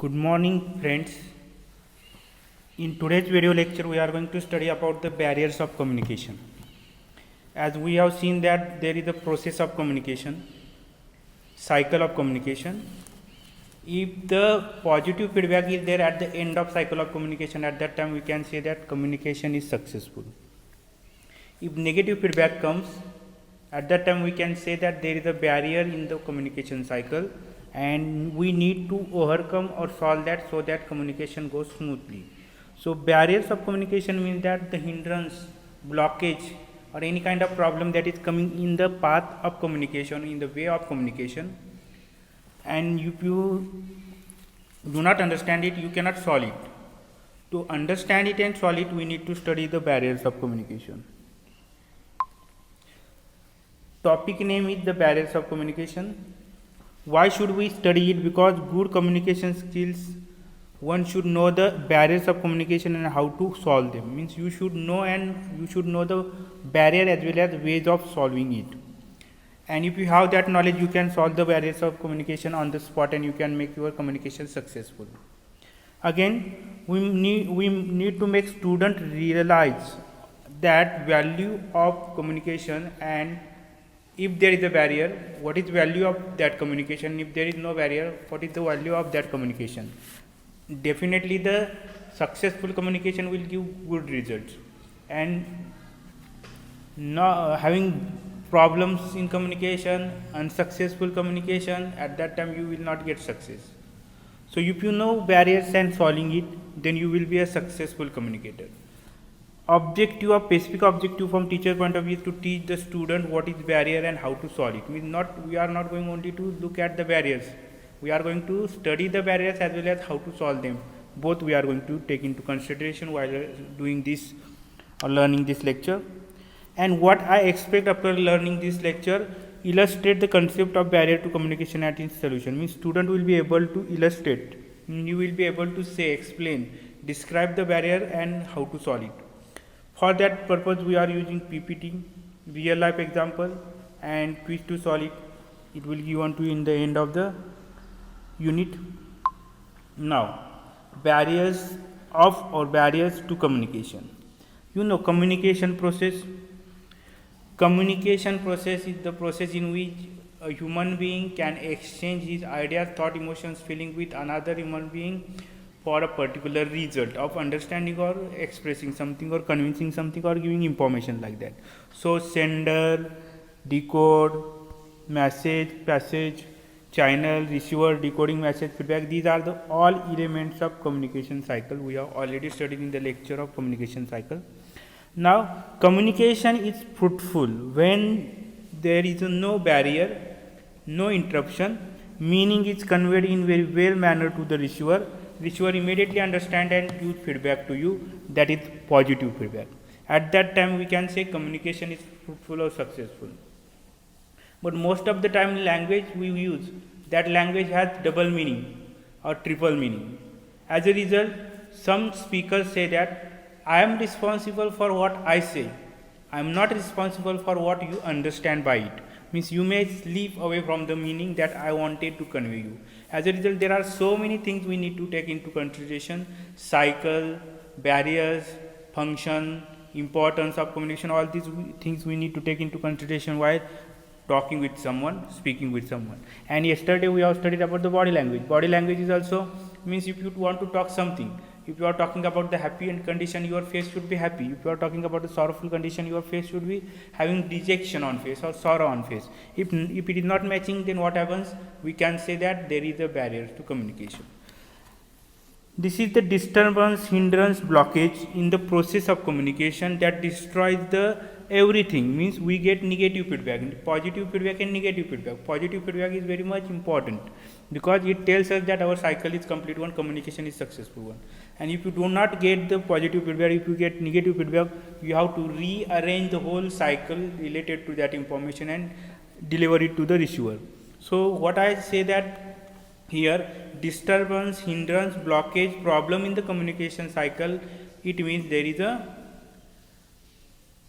Good morning, friends. In today's video lecture, we are going to study about the barriers of communication. As we have seen that there is a process of communication, cycle of communication. If the positive feedback is there at the end of cycle of communication, at that time we can say that communication is successful. If negative feedback comes, at that time we can say that there is a barrier in the communication cycle and we need to overcome or solve that so that communication goes smoothly. So barriers of communication means that the hindrance, blockage or any kind of problem that is coming in the path of communication, in the way of communication, and if you do not understand it, you cannot solve it. To understand it and solve it, we need to study the barriers of communication. Topic name is the barriers of communication. Why should we study it? Because good communication skills, one should know the barriers of communication and how to solve them. Means you should know the barrier as well as ways of solving it. And if you have that knowledge, you can solve the barriers of communication on the spot and you can make your communication successful. Again, we need to make student realize that value of communication, and if there is a barrier, what is value of that communication? If there is no barrier, what is the value of that communication? Definitely the successful communication will give good results, and not having problems in communication, unsuccessful communication, at that time you will not get success. So if you know barriers and solving it, then you will be a successful communicator. Objective or specific objective from teacher point of view is to teach the student what is barrier and how to solve it. We are not going only to look at the barriers, we are going to study the barriers as well as how to solve them. Both we are going to take into consideration while doing this or learning this lecture. And what I expect after learning this lecture, illustrate the concept of barrier to communication and its solution. Means student will be able to illustrate, you will be able to say, explain, describe the barrier and how to solve it. For that purpose we are using PPT, real life example and quiz to solve it. It will give on to in the end of the unit. Now, barriers to communication. You know, communication process is the process in which a human being can exchange his ideas, thought, emotions, feeling with another human being for a particular result of understanding or expressing something or convincing something or giving information like that. So sender, decode, message, passage, channel, receiver, decoding, message, feedback, these are the all elements of communication cycle. We have already studied in the lecture of communication cycle. Now, communication is fruitful when there is no barrier, no interruption, meaning is conveyed in very well manner to the receiver. Receiver immediately understand and give feedback to you, that is positive feedback. At that time we can say communication is fruitful or successful. But most of the time language we use, that language has double meaning or triple meaning. As a result, some speakers say that I am responsible for what I say, I am not responsible for what you understand by it. Means you may slip away from the meaning that I wanted to convey you. As a result, there are so many things we need to take into consideration: cycle, barriers, function, importance of communication. All these things we need to take into consideration while talking with someone, speaking with someone. And yesterday we have studied about the body language. Body language is also means if you want to talk something, if you are talking about the happy condition, your face should be happy. If you are talking about the sorrowful condition, your face should be having dejection on face or sorrow on face. If it is not matching, then what happens? We can say that there is a barrier to communication. This is the disturbance, hindrance, blockage in the process of communication that destroys the everything. Means we get negative feedback, positive feedback and negative feedback. Positive feedback is very much important because it tells us that our cycle is complete one, communication is successful one. And if you do not get the positive feedback, if you get negative feedback, you have to rearrange the whole cycle related to that information and deliver it to the receiver. So what I say that here, disturbance, hindrance, blockage, problem in the communication cycle, it means there is a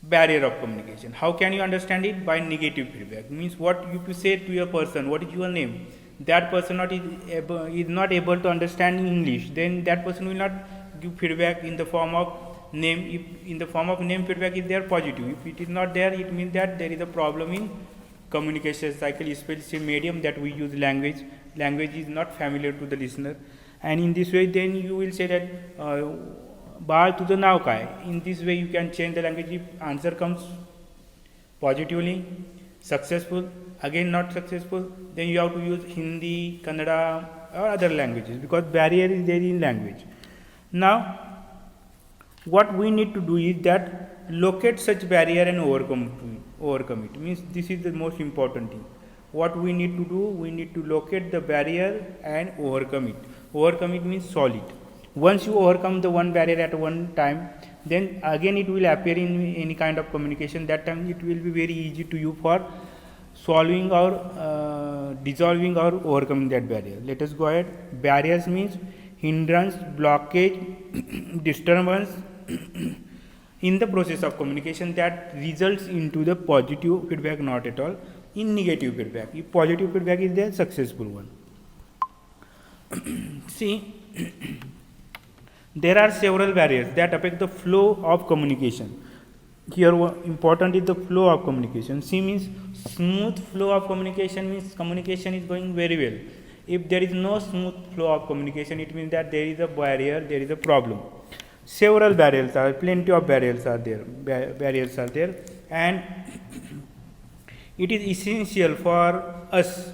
barrier of communication. How can you understand it? By negative feedback. Means what you say to a person, what is your name? that person is not able to understand English, then that person will not give feedback in the form of name. If in the form of name feedback is there, positive. If it is not there, it means that there is a problem in communication cycle, especially medium that we use language. Language is not familiar to the listener, and in this way, then you will say that बाळ तुझं नाव काय. In this way, you can change the language. If answer comes positively, successful, again not successful, then you have to use Hindi, Kannada or other languages, because barrier is there in language. Now, what we need to do is that locate such barrier and overcome it. Means this is the most important thing. What we need to do, we need to locate the barrier and overcome it. Overcome it means solve it. Once you overcome the one barrier at one time, then again it will appear in any kind of communication. That time it will be very easy to you for solving or dissolving or overcoming that barrier. Let us go ahead. Barriers means hindrance, blockage, disturbance in the process of communication that results into the positive feedback, not at all in negative feedback. If positive feedback is there, successful one. See, there are several barriers that affect the flow of communication. Here important is the flow of communication. C means smooth flow of communication, means communication is going very well. If there is no smooth flow of communication, it means that there is a barrier, there is a problem. Several barriers are, plenty of barriers are there, and it is essential for us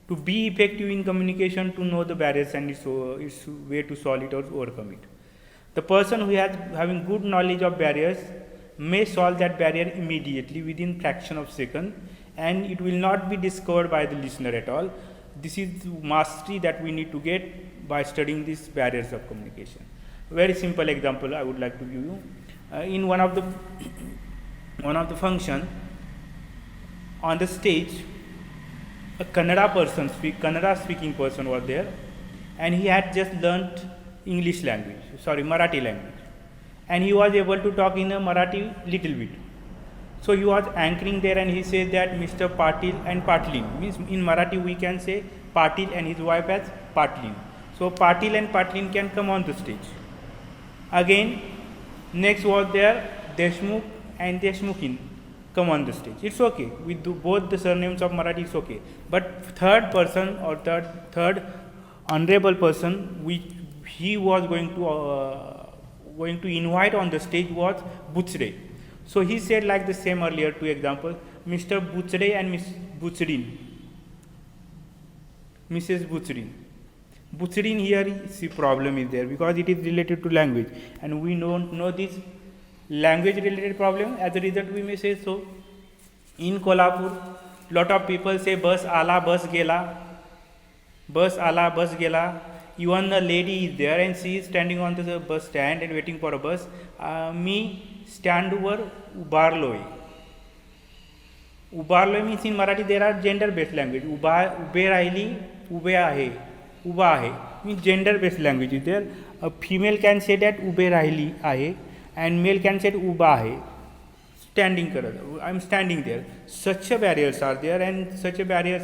to be effective in communication to know the barriers and its way to solve it or overcome it. The person who has having good knowledge of barriers may solve that barrier immediately within fraction of second, and it will not be discovered by the listener at all. This is mastery that we need to get by studying these barriers of communication. Very simple example I would like to give you. In one of the function on the stage, a Kannada speaking person was there, and he had just learnt Marathi language, and he was able to talk in a Marathi little bit. So he was anchoring there, and he said that Mr. Patil and Patlin, means in Marathi we can say Patil and his wife as Patlin. So Patil and Patlin can come on the stage. Again, next was there Deshmukh and Deshmukhin come on the stage. It's okay. We do both the surnames of Marathi, it's okay. But third person or third honorable person which he was going to invite on the stage was Buchde. So he said like the same earlier two examples, Mr. Buchde and Miss Buchrin. Mrs. Buchrin. Buchrin here the problem is there because it is related to language, and we don't know this language related problem. As a result, we may say so. In Kolhapur, lot of people say bus ala, bus gela. Bus ala, bus gela. Even the lady is there and she is standing on the bus stand and waiting for a bus. Me stand over ubarloy. Ubarloy means in Marathi there are gender based language. Ube rahili, ube ahe. Uba ahe means gender based language is there. A female can say that ube rahili ahe, and male can say uba ahe. I am standing there. Such a barriers are there, and such a barriers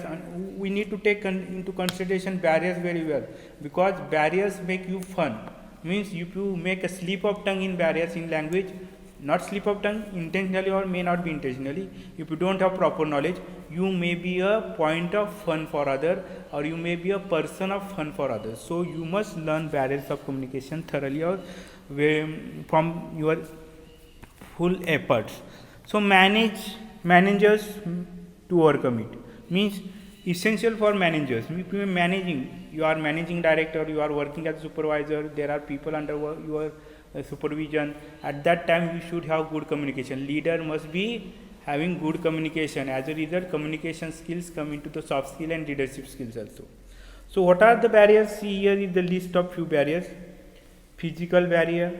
we need to take into consideration barriers very well, because barriers make you fun. Means if you make a slip of tongue in barriers in language, not slip of tongue intentionally or may not be intentionally, if you don't have proper knowledge, you may be a point of fun for other, or you may be a person of fun for others. So you must learn barriers of communication thoroughly or from your full efforts. So managers to overcome it means essential for managers. If you are managing, you are managing director, you are working as a supervisor, there are people under your supervision. At that time you should have good communication. Leader must be having good communication. As a result, communication skills come into the soft skill and leadership skills also. So what are the barriers? See, here is the list of few barriers: physical barrier,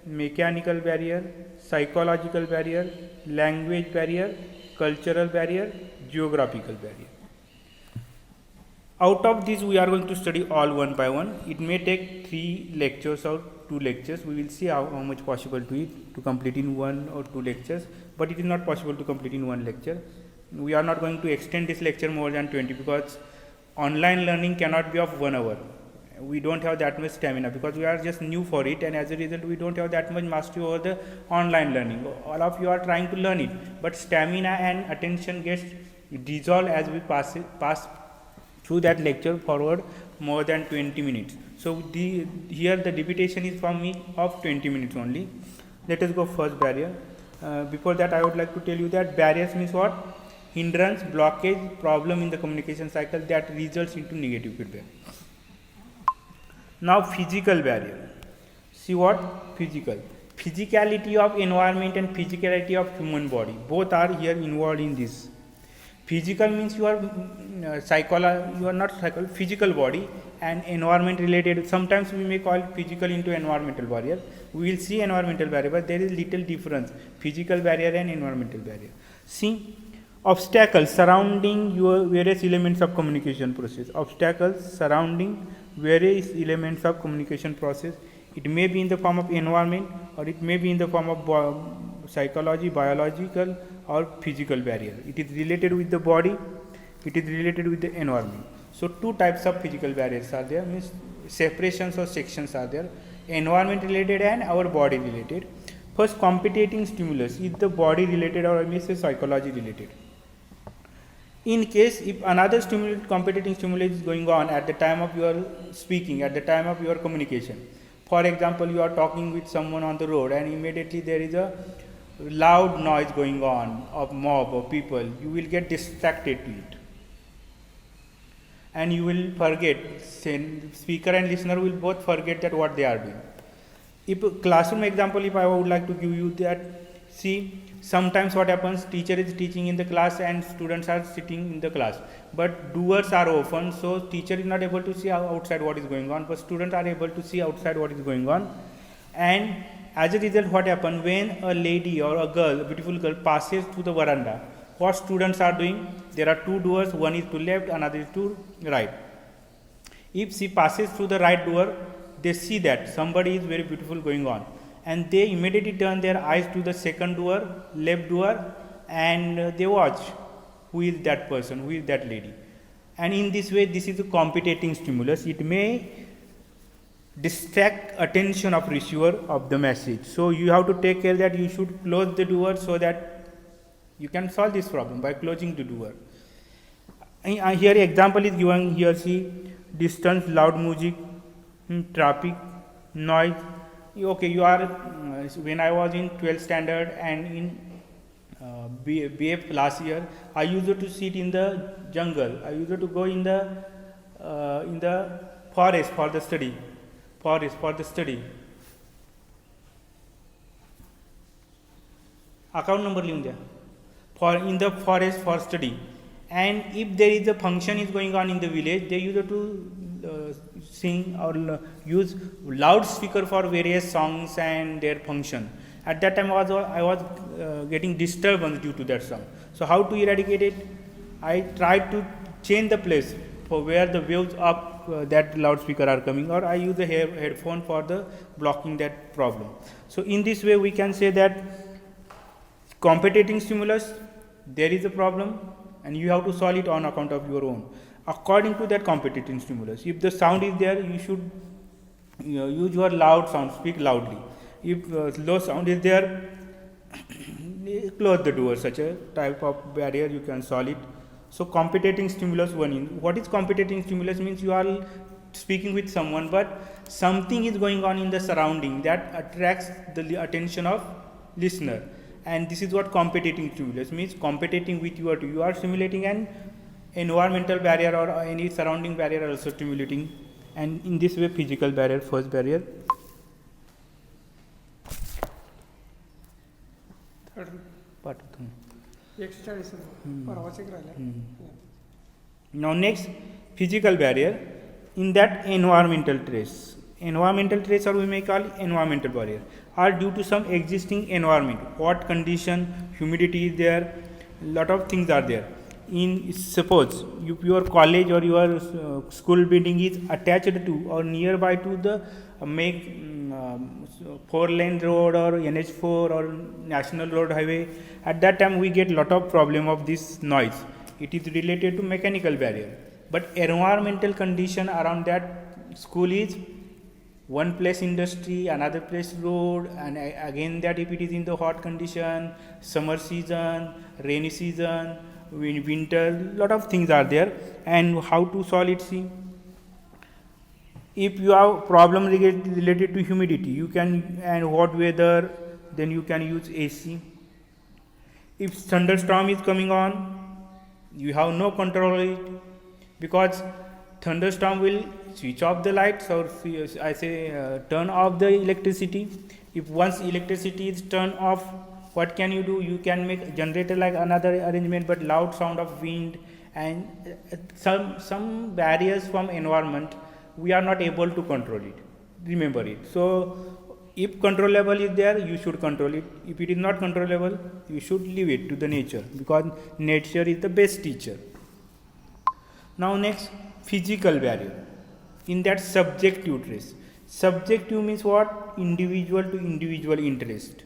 mechanical barrier, psychological barrier, language barrier, cultural barrier, geographical barrier. Out of these we are going to study all one by one. It may take 3 lectures or 2 lectures. We will see how much possible to complete in 1 or 2 lectures, but it is not possible to complete in 1 lecture. We are not going to extend this lecture more than 20, because online learning cannot be of 1 hour. We don't have that much stamina because we are just new for it, and as a result we don't have that much mastery over the online learning. All of you are trying to learn it, but stamina and attention gets dissolved as we pass through that lecture forward more than 20 minutes. So here the repetition is for me of 20 minutes only. Let us go first barrier. Before that I would like to tell you that barriers means what? Hindrance, blockage, problem in the communication cycle that results into negative feedback. Now physical barrier. See what? Physical. Physicality of environment and physicality of human body. Both are here involved in this. Physical means you are physical body, and environment related. Sometimes we may call physical into environmental barrier. We will see environmental barrier, but there is little difference. Physical barrier and environmental barrier. See, obstacles surrounding your various elements of communication process. Obstacles surrounding various elements of communication process. It may be in the form of environment, or it may be in the form of psychology, biological or physical barrier. It is related with the body, it is related with the environment. So two types of physical barriers are there, means separations or sections are there, environment related and our body related. First, competing stimulus is the body related, or I may say psychology related. In case if another competing stimulus is going on at the time of your speaking, at the time of your communication. For example, you are talking with someone on the road and immediately there is a loud noise going on of mob of people, you will get distracted to it. And you will forget, speaker and listener will both forget that what they are doing. If classroom example, if I would like to give you that, see, sometimes what happens, teacher is teaching in the class and students are sitting in the class, but doors are open, so teacher is not able to see outside what is going on, but students are able to see outside what is going on. And as a result, what happens, when a lady or a girl, a beautiful girl, passes through the veranda, what students are doing, there are two doors, one is to left, another is to right. If she passes through the right door, they see that somebody is very beautiful going on, and they immediately turn their eyes to the second door, left door, and they watch who is that person, who is that lady. And in this way, this is a competing stimulus. It may distract attention of receiver of the message. So you have to take care that you should close the door so that you can solve this problem by closing the door. Here example is given here, see, distance, loud music, traffic, noise. Okay, you are, when I was in 12th standard and in BF last year, I used to sit in the jungle. I used to go in the forest for the study. Account number लिहून द्या. For in the forest for study. And if there is a function is going on in the village, they used to sing or use loudspeaker for various songs and their function. At that time I was getting disturbance due to that song. So how to eradicate it? I tried to change the place for where the waves of that loudspeaker are coming, or I use a headphone for the blocking that problem. So in this way we can say that competing stimulus, there is a problem and you have to solve it on account of your own. According to that competing stimulus, if the sound is there, you should use your loud sound, speak loudly. If low sound is there, close the door. Such a type of barrier you can solve it. So competing stimulus one in. What is competing stimulus? Means you are speaking with someone, but something is going on in the surrounding that attracts the attention of listener. And this is what competing stimulus means. Competing with you are stimulating an environmental barrier or any surrounding barrier also stimulating, and in this way physical barrier, first barrier. Third Part extra Now next, physical barrier. In that environmental trace, or we may call environmental barrier, are due to some existing environment. What condition, humidity is there, lot of things are there. In suppose your college or your school building is attached to or nearby to the 4-lane road or NH4 or national road highway, at that time we get lot of problem of this noise. It is related to mechanical barrier. But environmental condition around that school is one place industry, another place road, and again that if it is in the hot condition, summer season, rainy season, winter, lot of things are there. And how to solve it? See, if you have problem related to humidity, you can, and hot weather, then you can use AC. If thunderstorm is coming on, you have no control over it, because thunderstorm will switch off the lights, or I say turn off the electricity. If once electricity is turned off, what can you do? You can make generator like another arrangement, but loud sound of wind and some barriers from environment, we are not able to control it. Remember it. So if controllable is there, you should control it. If it is not controllable, you should leave it to the nature, because nature is the best teacher. Now next, physical barrier. In that, subjective trace. Subjective means what? Individual to individual interest.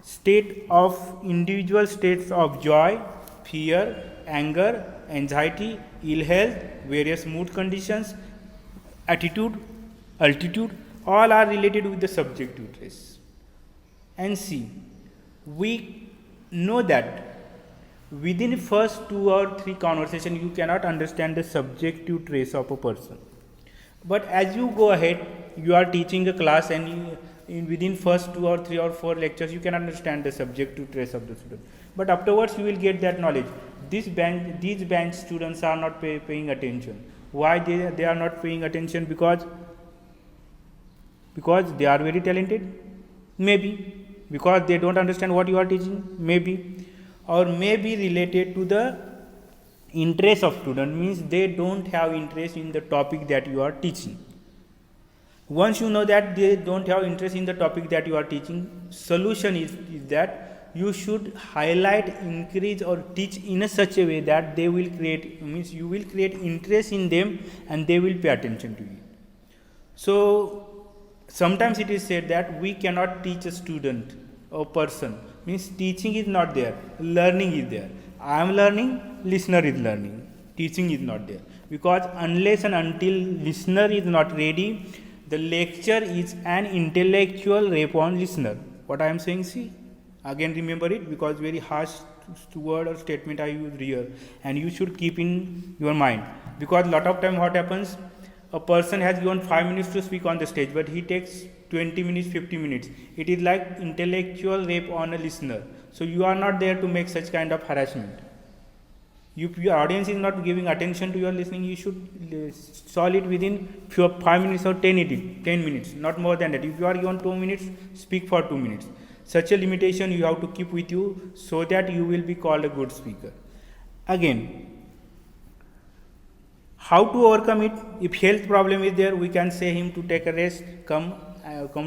State of individual states of joy, fear, anger, anxiety, ill health, various mood conditions, attitude, altitude, all are related with the subjective trace. And see, we know that within first 2 or 3 conversation you cannot understand the subjective trace of a person. But as you go ahead, you are teaching a class, and within first 2 or 3 or 4 lectures you can understand the subjective trace of the student. But afterwards you will get that knowledge. These bench students are not paying attention. Why they are not paying attention? Because they are very talented? Maybe. Because they don't understand what you are teaching? Maybe. Or maybe related to the interest of student, means they don't have interest in the topic that you are teaching. Once you know that they don't have interest in the topic that you are teaching, solution is that you should highlight, increase or teach in a such a way that they will create, means you will create interest in them and they will pay attention to you. So sometimes it is said that we cannot teach a student or person, means teaching is not there, learning is there. I am learning, listener is learning, teaching is not there. Because unless and until listener is not ready, the lecture is an intellectual rape on listener. What I am saying, see, again remember it, because very harsh word or statement I use here, and you should keep in your mind. Because lot of time what happens, a person has given 5 minutes to speak on the stage, but he takes 20 minutes, 50 minutes. It is like intellectual rape on a listener. So you are not there to make such kind of harassment. If your audience is not giving attention to your listening, you should solve it within 5 minutes or 10 minutes, not more than that. If you are given 2 minutes, speak for 2 minutes. Such a limitation you have to keep with you, so that you will be called a good speaker. Again, how to overcome it? If health problem is there, we can say him to take a rest, come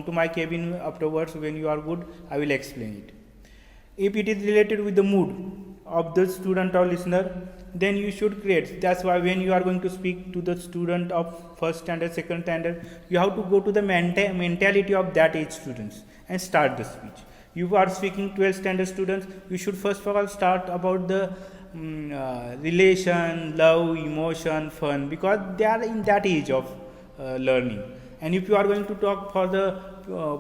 to my cabin afterwards. When you are good, I will explain it. If it is related with the mood of the student or listener, then you should create. That's why when you are going to speak to the student of first standard, second standard, you have to go to the mentality of that age students and start the speech. You are speaking 12th standard students, you should first of all start about the relation, love, emotion, fun, because they are in that age of learning. And if you are going to talk for the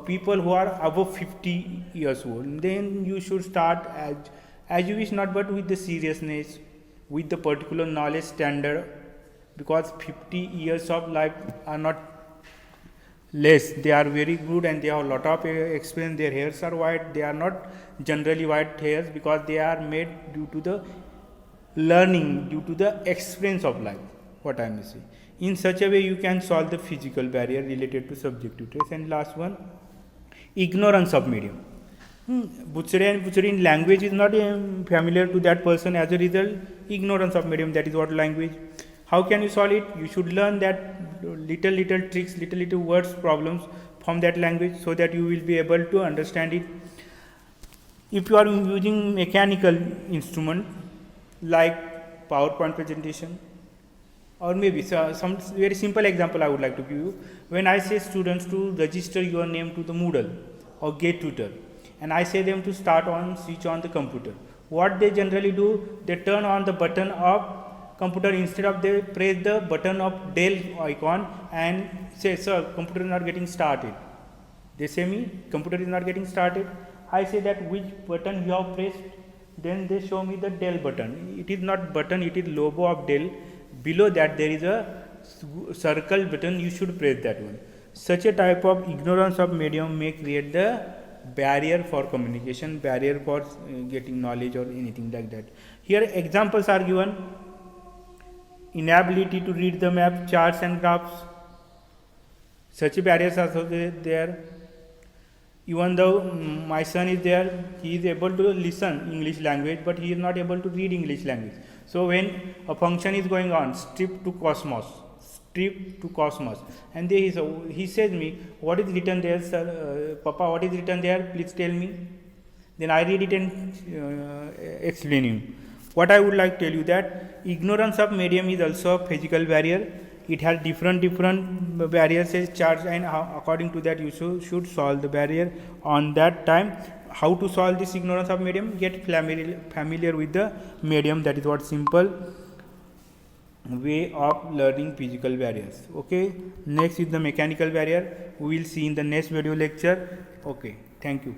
people who are above 50 years old, then you should start as you wish, not but with the seriousness, with the particular knowledge standard, because 50 years of life are not less. They are very good and they have a lot of experience. Their hairs are white. They are not generally white hairs, because they are made due to the learning, due to the experience of life. What I am saying. In such a way, you can solve the physical barrier related to subjective trace. And last one, ignorance of medium. Butchery in language is not familiar to that person. As a result, ignorance of medium, that is what language. How can you solve it? You should learn that little tricks, little words, problems from that language, so that you will be able to understand it. If you are using mechanical instrument like PowerPoint presentation, or maybe some very simple example I would like to give you. When I say students to register your name to the Moodle or Get Tutor, and I say them to switch on the computer, what they generally do, they turn on the button of computer, instead of they press the button of Dell icon and say, sir, computer is not getting started. They say me, computer is not getting started. I say that which button you have pressed. Then they show me the Dell button. It is not button, it is logo of Dell. Below that there is a circle button, you should press that one. Such a type of ignorance of medium may create the barrier for communication, barrier for getting knowledge or anything like that. Here examples are given: inability to read the map, charts and graphs. Such barriers are also there. Even though my son is there, he is able to listen English language, but he is not able to read English language. So when a function is going on, strip to cosmos, and there he says me, what is written there, sir? Papa, what is written there? Please tell me. Then I read it and explain him. What I would like to tell you that ignorance of medium is also a physical barrier. It has different barriers as charge, and according to that you should solve the barrier on that time. How to solve this ignorance of medium? Get familiar with the medium. That is what simple way of learning physical barriers. Okay, next is the mechanical barrier. We will see in the next video lecture. Okay, thank you.